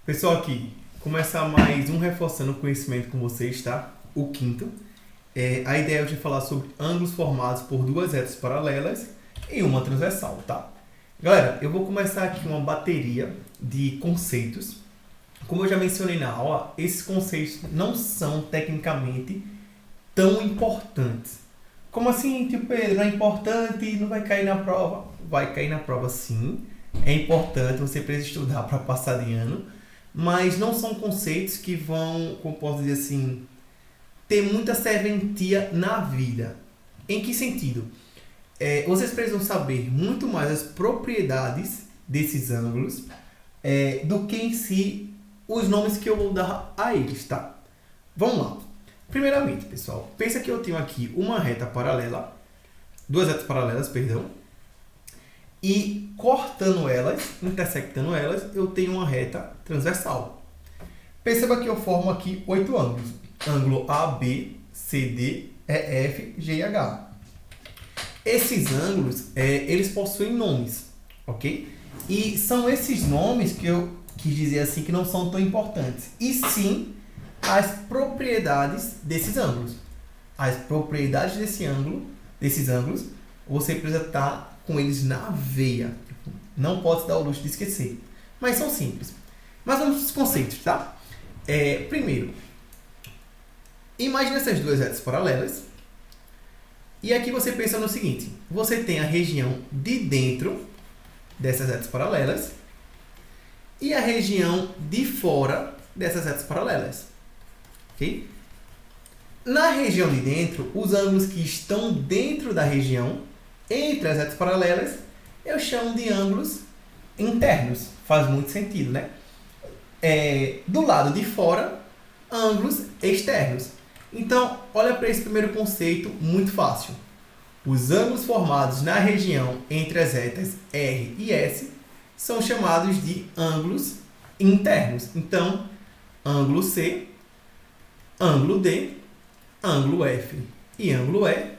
Pessoal, aqui, começar mais um Reforçando o Conhecimento com vocês, tá? O quinto. A ideia é hoje falar sobre ângulos formados por duas retas paralelas e uma transversal, tá? Galera, eu vou começar aqui uma bateria de conceitos. Como eu já mencionei na aula, esses conceitos não são tecnicamente tão importantes. Como assim, tio Pedro, não é importante e não vai cair na prova? Vai cair na prova sim, é importante, você precisa estudar para passar de ano, mas não são conceitos que vão, como posso dizer assim, ter muita serventia na vida. Em que sentido? Vocês precisam saber muito mais as propriedades desses ângulos do que em si os nomes que eu vou dar a eles, tá? Vamos lá. Primeiramente, pessoal, pensa que eu tenho aqui uma reta paralela, duas retas paralelas, perdão, e cortando elas, intersectando elas, eu tenho uma reta transversal. Perceba que eu formo aqui 8 ângulos. Ângulo A, B, C, D, E, F, G e H. Esses ângulos, eles possuem nomes, ok? E são esses nomes que eu quis dizer assim que não são tão importantes. E sim, as propriedades desses ângulos. As propriedades desses ângulos, você precisa estar com eles na veia. Não pode se dar o luxo de esquecer. Mas são simples. Mas vamos aos conceitos, tá? Primeiro, imagine essas duas retas paralelas. E aqui você pensa no seguinte. Você tem a região de dentro dessas retas paralelas e a região de fora dessas retas paralelas. Ok? Na região de dentro, os ângulos que estão dentro da região entre as retas paralelas, eu chamo de ângulos internos. Faz muito sentido, né? Do lado de fora, ângulos externos. Então, olha para esse primeiro conceito muito fácil. Os ângulos formados na região entre as retas R e S são chamados de ângulos internos. Então, ângulo C, ângulo D, ângulo F e ângulo E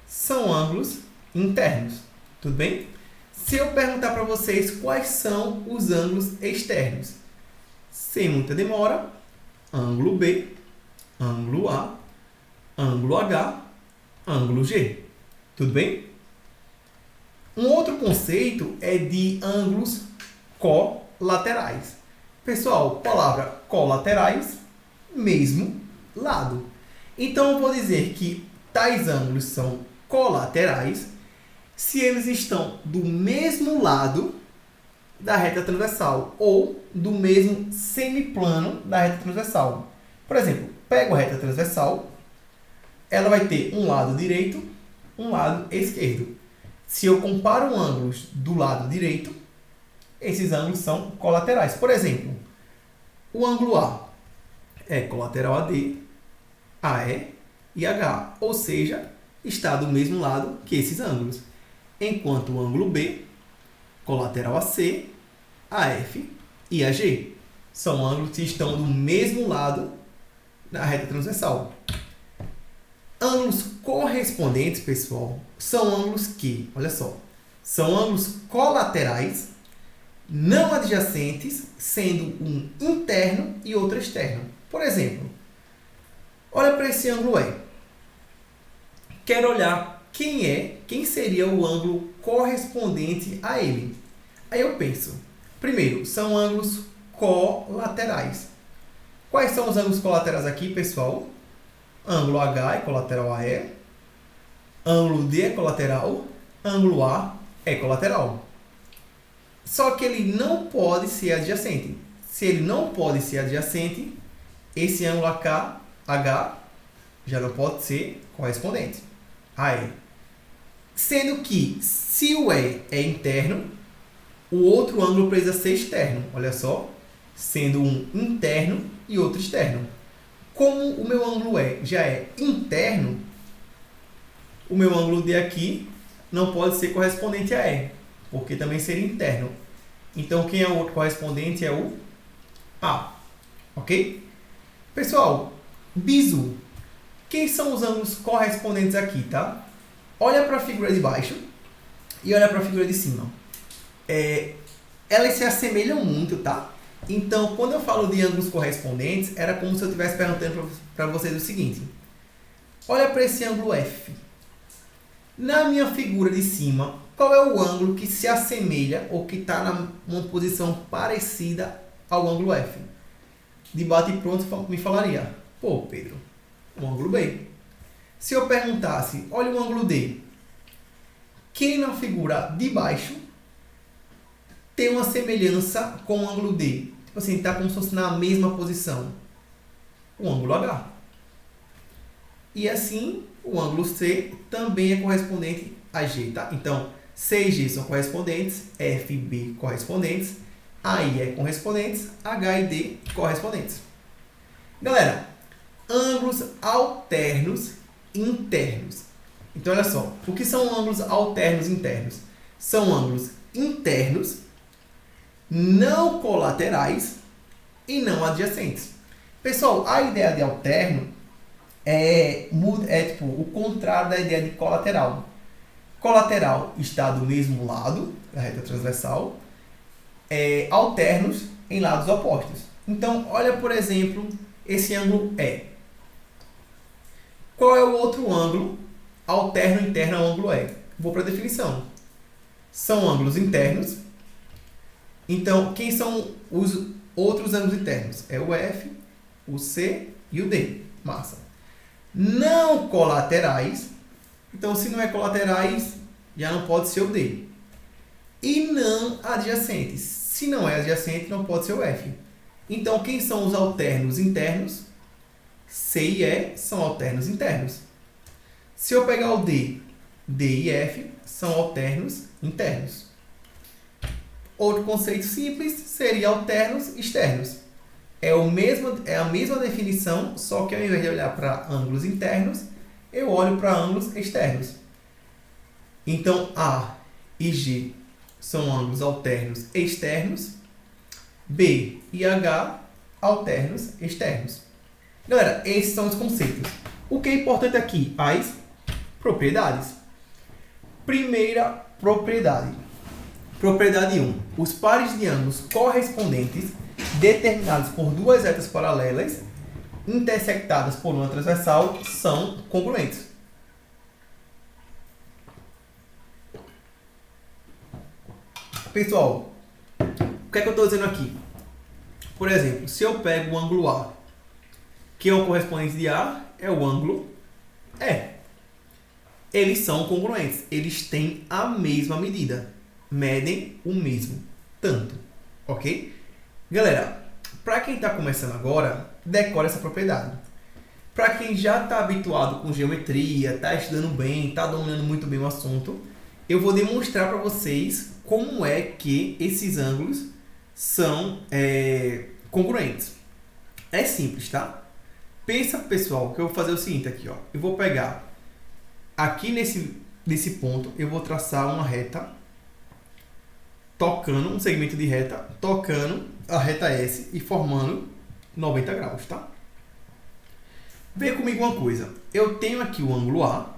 são ângulos internos. Tudo bem? Se eu perguntar para vocês quais são os ângulos externos, sem muita demora, ângulo B, ângulo A, ângulo H, ângulo G. Tudo bem? Um outro conceito é de ângulos colaterais. Pessoal, palavra colaterais, mesmo lado. Então, eu vou dizer que tais ângulos são colaterais se eles estão do mesmo lado da reta transversal ou do mesmo semiplano da reta transversal. Por exemplo, pego a reta transversal, ela vai ter um lado direito, um lado esquerdo. Se eu comparo ângulos do lado direito, esses ângulos são colaterais. Por exemplo, o ângulo A é colateral a D, AE e H, ou seja, está do mesmo lado que esses ângulos. Enquanto o ângulo B, colateral a C, AF e AG, são ângulos que estão do mesmo lado da reta transversal. Ângulos correspondentes, pessoal, são ângulos que, olha só, são ângulos colaterais, não adjacentes, sendo um interno e outro externo. Por exemplo, olha para esse ângulo E. Quero olhar quem seria o ângulo correspondente a ele. Aí eu penso, primeiro, são ângulos colaterais. Quais são os ângulos colaterais aqui, pessoal? Ângulo H é colateral a E, ângulo D é colateral, ângulo A é colateral. Só que ele não pode ser adjacente. Se ele não pode ser adjacente, esse ângulo H já não pode ser correspondente a E. Sendo que, se o E é interno, o outro ângulo precisa ser externo. Olha só, sendo um interno e outro externo. Como o meu ângulo E já é interno, o meu ângulo D aqui não pode ser correspondente a E, porque também seria interno. Então, quem é o outro correspondente é o A. Ok? Pessoal, bizu. Quem são os ângulos correspondentes aqui, tá? Olha para a figura de baixo e olha para a figura de cima. Elas se assemelham muito, tá? Então, quando eu falo de ângulos correspondentes, era como se eu estivesse perguntando para vocês o seguinte. Olha para esse ângulo F. Na minha figura de cima, qual é o ângulo que se assemelha ou que está numa posição parecida ao ângulo F? De bate e pronto me falaria, pô, Pedro, o ângulo B. Se eu perguntasse, olha o ângulo D, quem na figura de baixo tem uma semelhança com o ângulo D? Tipo assim, está como se fosse na mesma posição. O ângulo H. E assim, o ângulo C também é correspondente a G, tá? Então, C e G são correspondentes, F e B correspondentes, A e E correspondentes, H e D correspondentes. Galera, ângulos alternos internos. Então, olha só, o que são ângulos alternos internos? São ângulos internos, não colaterais e não adjacentes. Pessoal, a ideia de alterno é tipo o contrário da ideia de colateral. Colateral está do mesmo lado da reta transversal, alternos em lados opostos. Então, olha, por exemplo, esse ângulo E. Qual é o outro ângulo alterno interno ao ângulo E? Vou para a definição. São ângulos internos. Então, quem são os outros ângulos internos? É o F, o C e o D. Massa. Não colaterais. Então, se não é colaterais, já não pode ser o D. E não adjacentes. Se não é adjacente, não pode ser o F. Então, quem são os alternos internos? C e E são alternos internos. Se eu pegar o D, D e F são alternos internos. Outro conceito simples seria alternos externos. É a mesma definição, só que ao invés de olhar para ângulos internos, eu olho para ângulos externos. Então, A e G são ângulos alternos externos, B e H, alternos externos. Galera, esses são os conceitos. O que é importante aqui? As propriedades. Primeira propriedade. Propriedade 1. Os pares de ângulos correspondentes determinados por duas retas paralelas intersectadas por uma transversal são congruentes. Pessoal, o que é que eu estou dizendo aqui? Por exemplo, se eu pego o ângulo A, que é o correspondente de A, é o ângulo E. Eles são congruentes, eles têm a mesma medida, medem o mesmo tanto, ok? Galera, para quem está começando agora, decore essa propriedade. Para quem já está habituado com geometria, está estudando bem, está dominando muito bem o assunto, eu vou demonstrar para vocês como é que esses ângulos são congruentes. É simples, tá? Pensa, pessoal, que eu vou fazer o seguinte aqui, ó. Eu vou pegar aqui nesse ponto, eu vou traçar uma reta tocando, um segmento de reta, tocando a reta S e formando 90 graus, tá? Vê comigo uma coisa. Eu tenho aqui o ângulo A,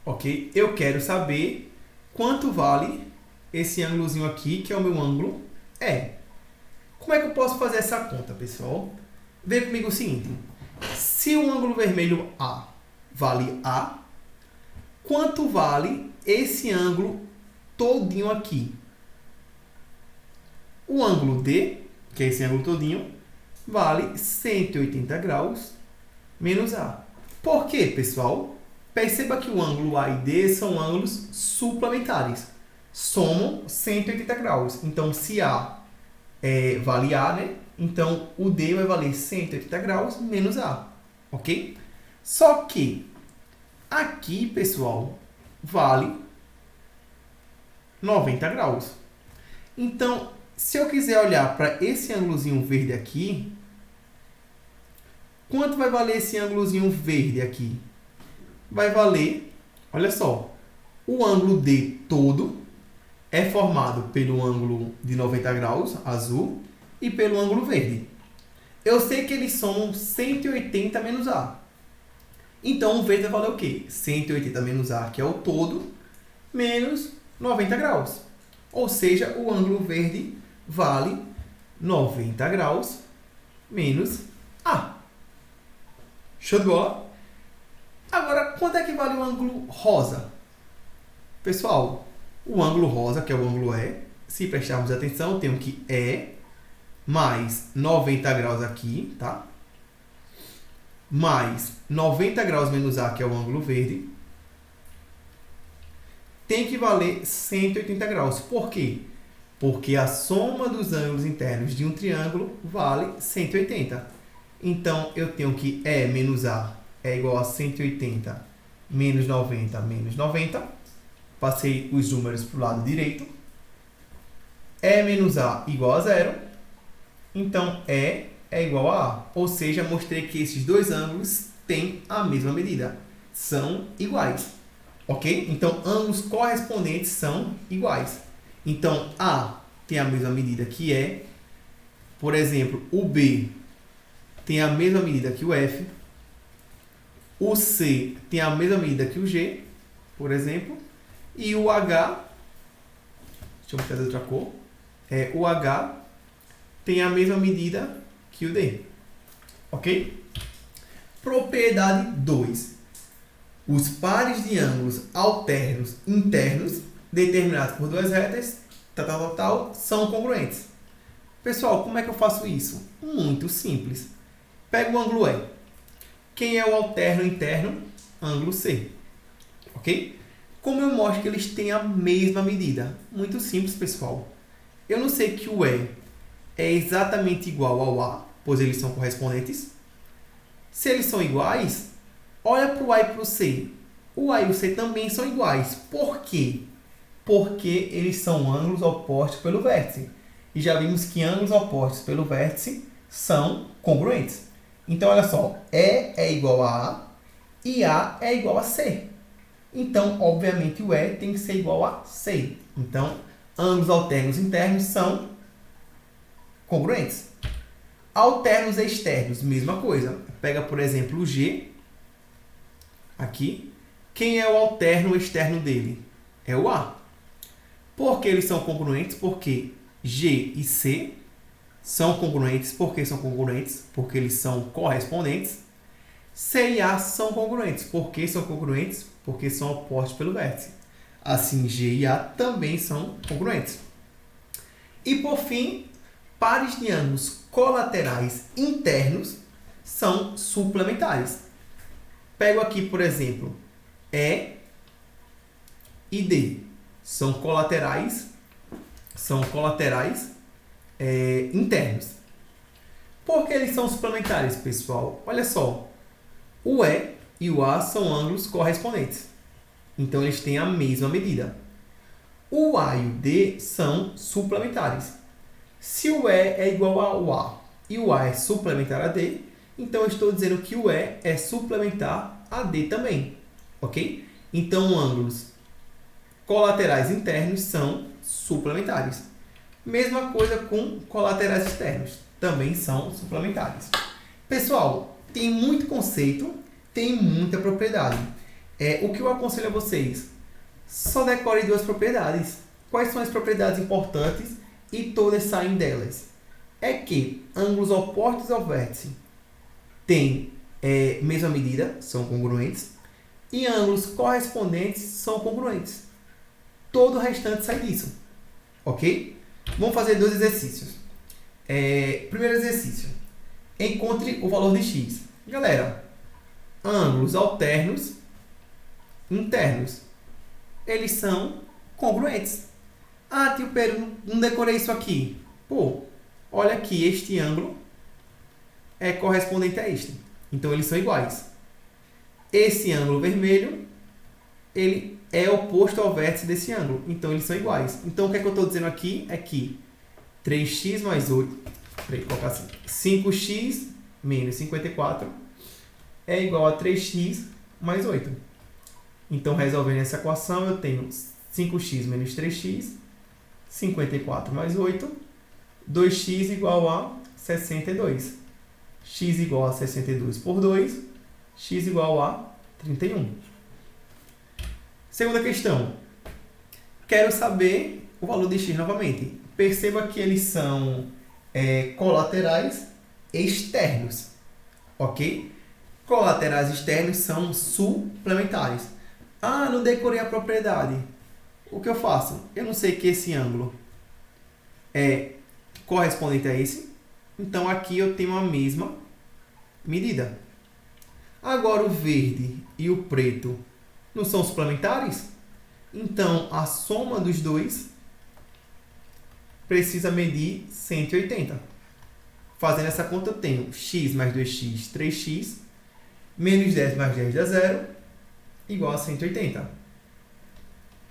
ok? Eu quero saber quanto vale esse ângulozinho aqui, que é o meu ângulo E. Como é que eu posso fazer essa conta, pessoal? Vê comigo o seguinte. Se o ângulo vermelho A vale A, quanto vale esse ângulo todinho aqui? O ângulo D, que é esse ângulo todinho, vale 180 graus menos A. Por quê, pessoal? Perceba que o ângulo A e D são ângulos suplementares. Somam 180 graus. Então, se A vale A, né? Então, o D vai valer 180 graus menos A. Ok? Só que aqui, pessoal, vale 90 graus. Então, se eu quiser olhar para esse ângulozinho verde aqui, quanto vai valer esse ângulozinho verde aqui? Vai valer, olha só, o ângulo D todo é formado pelo ângulo de 90 graus, azul, e pelo ângulo verde. Eu sei que eles somam 180 menos A. Então, o verde vai valer o quê? 180 menos A, que é o todo, menos 90 graus. Ou seja, o ângulo verde vale 90 graus menos A. Show de bola? Agora, quanto é que vale o ângulo rosa? Pessoal, o ângulo rosa, que é o ângulo E, se prestarmos atenção, eu tenho que E mais 90 graus aqui, tá? Mais 90 graus menos A, que é o ângulo verde, tem que valer 180 graus. Por quê? Porque a soma dos ângulos internos de um triângulo vale 180. Então, eu tenho que E menos A é igual a 180 menos 90 menos 90. Passei os números para o lado direito. E menos A igual a zero. Então, E é igual a A. Ou seja, mostrei que esses dois ângulos têm a mesma medida. São iguais. Ok? Então, ângulos correspondentes são iguais. Então, A tem a mesma medida que E. Por exemplo, o B tem a mesma medida que o F. O C tem a mesma medida que o G, por exemplo. E o H, deixa eu fazer outra cor. O H tem a mesma medida que o D. Ok? Propriedade 2. Os pares de ângulos alternos internos determinados por duas retas, são congruentes. Pessoal, como é que eu faço isso? Muito simples. Pego o ângulo E. Quem é o alterno interno? Ângulo C. Ok? Como eu mostro que eles têm a mesma medida? Muito simples, pessoal. Eu não sei que o E é exatamente igual ao A, pois eles são correspondentes. Se eles são iguais, olha para o A e para o C. O A e o C também são iguais. Por quê? Porque eles são ângulos opostos pelo vértice. E já vimos que ângulos opostos pelo vértice são congruentes. Então, olha só. E é igual a A e A é igual a C. Então, obviamente, o E tem que ser igual a C. Então, ângulos alternos internos são congruentes. Alternos externos, mesma coisa. Pega, por exemplo, o G. Aqui. Quem é o alterno externo dele? É o A. Por que eles são congruentes? Porque G e C são congruentes. Por que são congruentes? Porque eles são correspondentes. C e A são congruentes. Por que são congruentes? Porque são opostos pelo vértice. Assim, G e A também são congruentes. E, por fim, pares de ângulos colaterais internos são suplementares. Pego aqui, por exemplo, E e D. São colaterais internos. Por que eles são suplementares, pessoal? Olha só. O E e o A são ângulos correspondentes. Então, eles têm a mesma medida. O A e o D são suplementares. Se o E é igual ao A e o A é suplementar a D, então eu estou dizendo que o E é suplementar a D também. Ok? Então, ângulos colaterais internos são suplementares. Mesma coisa com colaterais externos. Também são suplementares. Pessoal, tem muito conceito, tem muita propriedade. O que eu aconselho a vocês? Só decore duas propriedades. Quais são as propriedades importantes e todas saem delas? É que ângulos opostos ao vértice têm mesma medida, são congruentes, e ângulos correspondentes são congruentes. Todo o restante sai disso. Ok? Vamos fazer dois exercícios. Primeiro exercício. Encontre o valor de x. Galera, ângulos alternos internos, eles são congruentes. Ah, tio Pedro, não decorei isso aqui. Pô, olha aqui, este ângulo é correspondente a este. Então, eles são iguais. Esse ângulo vermelho, ele é oposto ao vértice desse ângulo. Então, eles são iguais. Então, o que é que eu estou dizendo aqui é que 3x mais 8, vou colocar assim, 5x menos 54 é igual a 3x mais 8. Então, resolvendo essa equação, eu tenho 5x menos 3x, 54 mais 8, 2x igual a 62. X igual a 62 por 2, x igual a 31. Segunda questão. Quero saber o valor de x novamente. Perceba que eles são colaterais externos, ok? Colaterais externos são suplementares. Ah, não decorei a propriedade. O que eu faço? Eu não sei que esse ângulo é correspondente a esse. Então, aqui eu tenho a mesma medida. Agora, o verde e o preto não são suplementares? Então, a soma dos dois precisa medir 180. Fazendo essa conta, eu tenho x mais 2x, 3x, menos 10 mais 10 dá 0, igual a 180.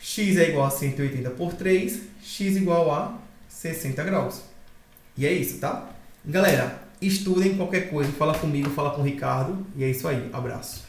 X é igual a 180 por 3, x igual a 60 graus. E é isso, tá? Galera, estudem qualquer coisa, fala comigo, fala com o Ricardo, e é isso aí. Abraço.